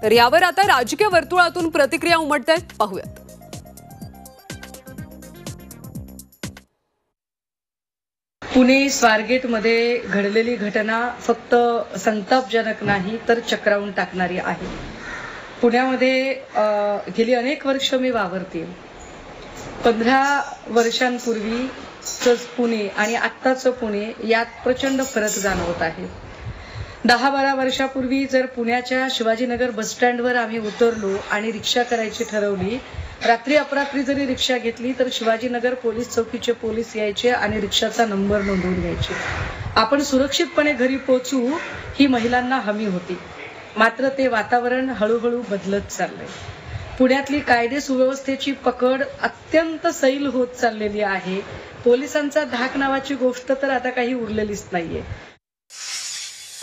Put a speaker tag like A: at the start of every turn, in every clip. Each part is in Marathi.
A: तर यावर आता राजकीय वर्तुळातून प्रतिक्रिया उमटतायत, पाहूयात।
B: पुणे स्वारगेटमध्ये घडलेली घटना फक्त संतापजनक नाही तर चक्रावून टाकणारी आहे। पुण्यामध्ये गेली अनेक वर्ष मी वावरते। 15 वर्षांपूर्वीचं पुणे आणि आत्ताचं पुणे यात प्रचंड फरक जाणवत आहे। 10-12 वर्षापूर्वी जर पुण्याच्या शिवाजीनगर बस स्टँडवर आम्ही उतरलो आणि रिक्षा करायची ठरवली, रात्री अपरात्री जरी रिक्षा घेतली तर शिवाजीनगर पोलीस चौकीचे पोलीस यायचे आणि रिक्षाचा नंबर नोंदवून घ्यायचे। आपण सुरक्षितपणे घरी पोहोचू ही महिलांना हमी होती। मात्र ते वातावरण हळूहळू बदलत चाललंय। पुण्यातली कायदे सुव्यवस्थेची पकड अत्यंत सैल होत चाललेली आहे। पोलिसांचा धाक नावाची गोष्ट तर आता काही उरलेलीच नाहीये।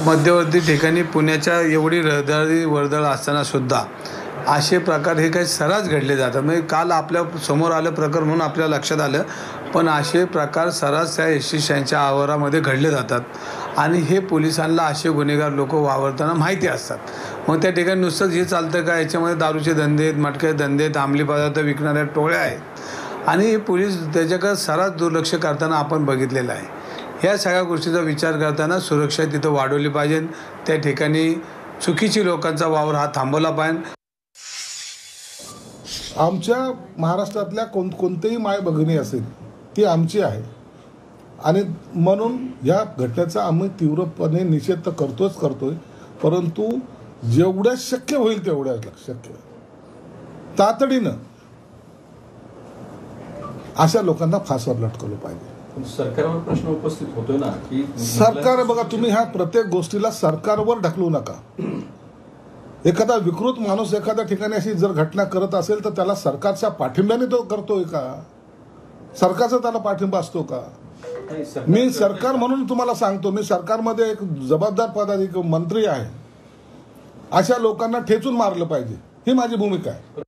C: मध्यवर्ती ठिकाणी पुण्याच्या एवढी रहदारी वर्दळ असताना सुद्धा असे प्रकार हे काही सर्रास घडले जातात। म्हणजे काल आपल्या समोर आलं प्रकरण म्हणून आपल्या लक्षात आलं, पण असे प्रकार सर्रास त्या एसटीच्या आवारामध्ये घडले जातात आणि हे पोलिसांना असे गुन्हेगार लोक वावरताना माहिती असतात। मग त्या ठिकाणी नुसतंच हे चालतं का, याच्यामध्ये दारूचे धंदे आहेत, मटक्याचे धंदे आहेत, अंमली पदार्थ विकणाऱ्या टोळ्या आहेत आणि हे पोलीस त्याच्याकडे सर्रास दुर्लक्ष करताना आपण बघितलेलं आहे। ह्या सगळ्या गोष्टीचा विचार करताना सुरक्षा तिथं वाढवली पाहिजे। त्या ठिकाणी चुकीची लोकांचा वावर हा थांबवला पाहिजे।
D: आमच्या महाराष्ट्रातल्या कोणतेही माय भगिनी असेल ती आमची आहे आणि म्हणून या घटनेचा आम्ही तीव्रपणे निषेध तर करतोय, परंतु जेवढ्या शक्य होईल तेवढ्या शक्य तातडीनं अशा लोकांना फासावर लटकवलं पाहिजे।
E: सरकारवर प्रश्न उपस्थित होतोय ना की
D: सरकार बघा, तुम्ही ह्या प्रत्येक गोष्टीला सरकारवर ढकलू नका। एखादा विकृत माणूस एखाद्या ठिकाणी अशी जर घटना करत असेल तर त्याला सरकारच्या पाठिंब्याने तो करतोय का? सरकारचा त्याला पाठिंबा असतो का? मी सरकार म्हणून तुम्हाला सांगतो, मी सरकारमध्ये एक जबाबदार पदाधिकारी मंत्री आहे। अशा लोकांना ठेचून मारलं पाहिजे, ही माझी भूमिका आहे।